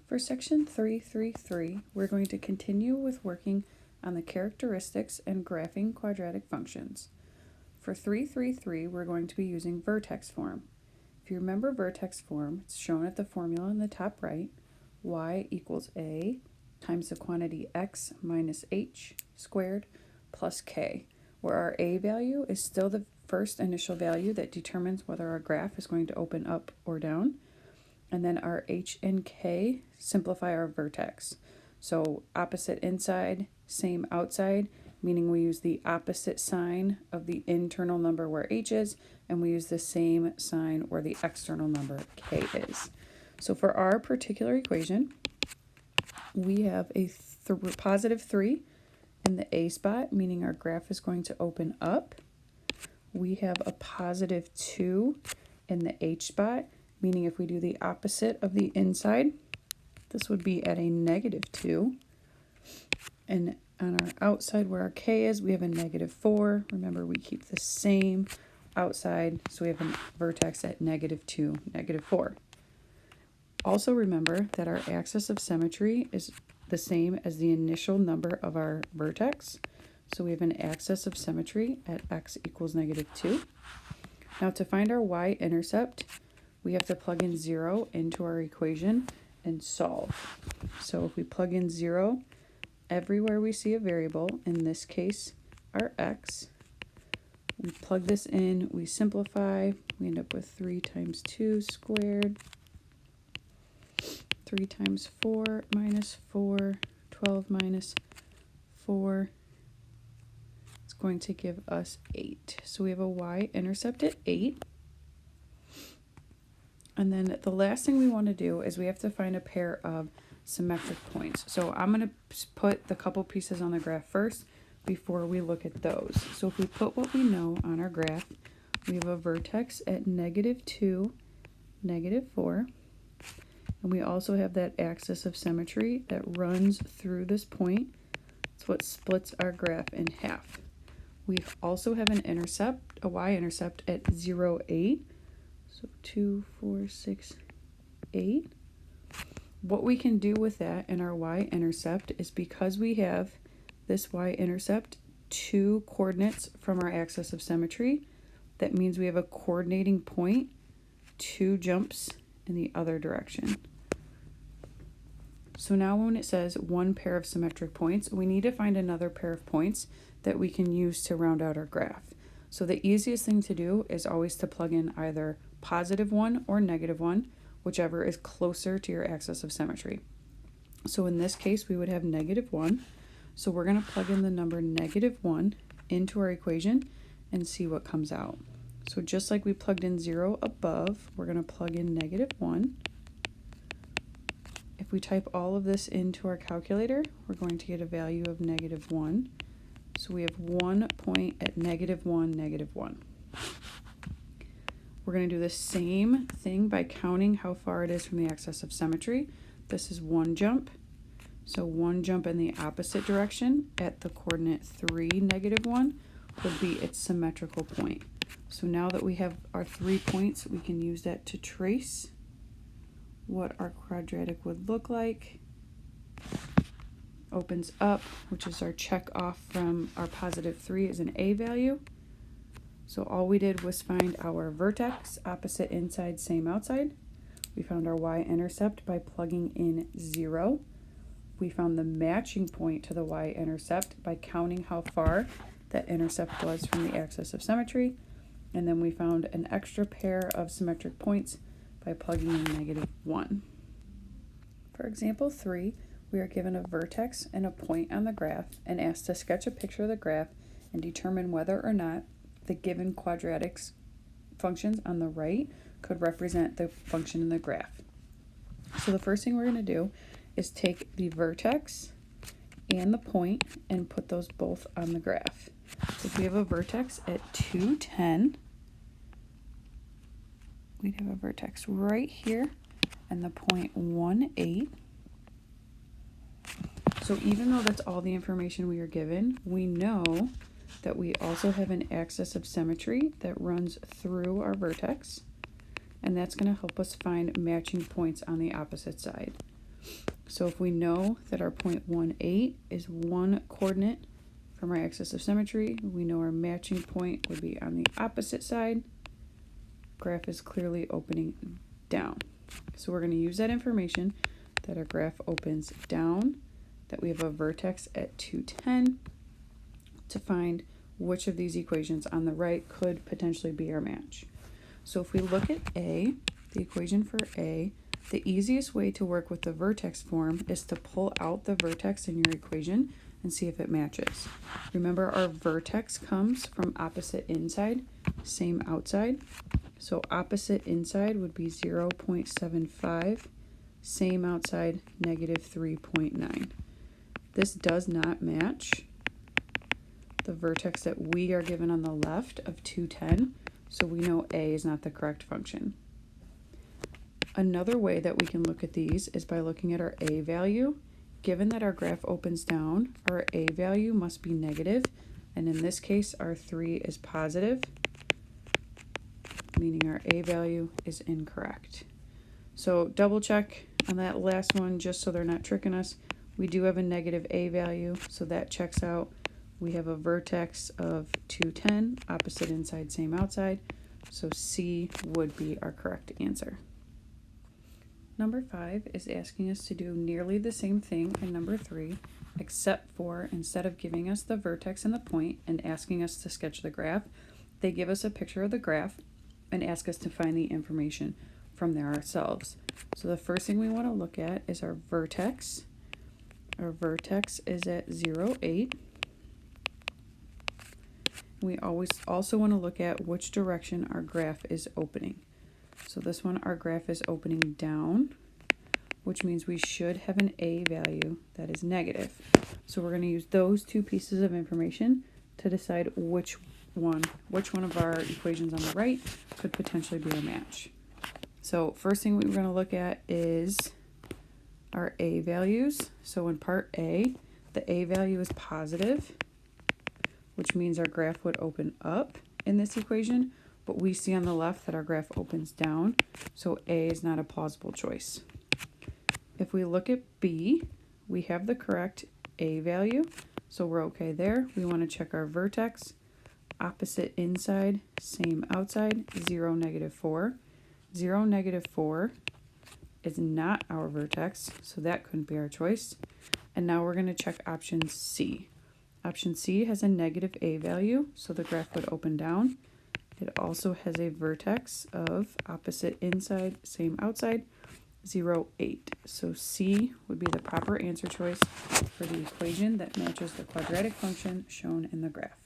For section 333, we're going to continue with working on the characteristics and graphing quadratic functions. For 333, we're going to be using vertex form. If you remember vertex form, it's shown at the formula in the top right, y equals a times the quantity x minus h squared plus k, where our a value is still the first initial value that determines whether our graph is going to open up or down. And then our h and k simplify our vertex. So opposite inside, same outside, meaning we use the opposite sign of the internal number where h is, and we use the same sign where the external number k is. So for our particular equation, we have a positive 3 in the a spot, meaning our graph is going to open up. We have a positive 2 in the h spot, meaning if we do the opposite of the inside, this would be at a negative 2. And on our outside where our k is, we have a negative 4. Remember, we keep the same outside, so we have a vertex at negative 2, negative 4. Also remember that our axis of symmetry is the same as the initial number of our vertex. So we have an axis of symmetry at x equals negative 2. Now to find our y-intercept, we have to plug in 0 into our equation and solve. So if we plug in 0 everywhere we see a variable, in this case our x, we plug this in, we simplify, we end up with 3 times 2 squared, 3 times 4 minus 4, 12 minus 4. It's going to give us 8. So we have a y-intercept at 8. And then the last thing we want to do is we have to find a pair of symmetric points. So I'm going to put the couple pieces on the graph first before we look at those. So if we put what we know on our graph, we have a vertex at negative 2, negative 4. And we also have that axis of symmetry that runs through this point. It's what splits our graph in half. We also have an intercept, a y-intercept at 0, 8. So 2, 4, 6, 8. What we can do with that in our y-intercept is, because we have this y-intercept 2 coordinates from our axis of symmetry, that means we have a coordinating point 2 jumps in the other direction. So now when it says one pair of symmetric points, we need to find another pair of points that we can use to round out our graph. So the easiest thing to do is always to plug in either positive 1 or negative 1, whichever is closer to your axis of symmetry. So in this case, we would have negative 1. So we're going to plug in the number negative 1 into our equation and see what comes out. So just like we plugged in 0 above, we're going to plug in negative 1. If we type all of this into our calculator, we're going to get a value of negative 1. So we have 1 point at negative 1, negative 1. We're going to do the same thing by counting how far it is from the axis of symmetry. This is 1 jump. So 1 jump in the opposite direction at the coordinate 3, negative 1 would be its symmetrical point. So now that we have our 3 points, we can use that to trace what our quadratic would look like. Opens up, which is our check off from our positive 3 is an a value. So all we did was find our vertex, opposite inside, same outside. We found our y-intercept by plugging in 0. We found the matching point to the y-intercept by counting how far that intercept was from the axis of symmetry. And then we found an extra pair of symmetric points by plugging in negative 1. For example 3, we are given a vertex and a point on the graph and asked to sketch a picture of the graph and determine whether or not the given quadratic functions on the right could represent the function in the graph. So the first thing we're going to do is take the vertex and the point and put those both on the graph. So if we have a vertex at 2, 10, we'd have a vertex right here and the point 1, 8. So even though that's all the information we are given, we know that we also have an axis of symmetry that runs through our vertex, and that's going to help us find matching points on the opposite side. So if we know that our point 1,8 is one coordinate from our axis of symmetry, we know our matching point would be on the opposite side. Graph is clearly opening down. So we're going to use that information that our graph opens down, that we have a vertex at 210, to find which of these equations on the right could potentially be our match. So if we look at A, the equation for A, the easiest way to work with the vertex form is to pull out the vertex in your equation and see if it matches. Remember, our vertex comes from opposite inside, same outside. So opposite inside would be 0.75, same outside, negative 3.9. This does not match the vertex that we are given on the left of 210, so we know A is not the correct function. Another way that we can look at these is by looking at our A value. Given that our graph opens down, our A value must be negative, and in this case our 3 is positive, meaning our A value is incorrect. So double check on that last one just so they're not tricking us. We do have a negative A value, so that checks out. We have a vertex of 210, opposite inside, same outside, so C would be our correct answer. Number 5 is asking us to do nearly the same thing in number 3, except for instead of giving us the vertex and the point and asking us to sketch the graph, they give us a picture of the graph and ask us to find the information from there ourselves. So the first thing we want to look at is our vertex. Our vertex is at 0,8. We always also want to look at which direction our graph is opening. So this one, our graph is opening down, which means we should have an A value that is negative. So we're going to use those two pieces of information to decide which one of our equations on the right could potentially be a match. So first thing we're going to look at is our A values. So in part A, the A value is positive, which means our graph would open up in this equation, but we see on the left that our graph opens down, so A is not a plausible choice. If we look at B, we have the correct A value, so we're okay there. We want to check our vertex, opposite inside, same outside, 0, negative 4. 0, negative 4 is not our vertex, so that couldn't be our choice. And now we're going to check option C. Option C has a negative A value, so the graph would open down. It also has a vertex of opposite inside, same outside, 0, 8. So C would be the proper answer choice for the equation that matches the quadratic function shown in the graph.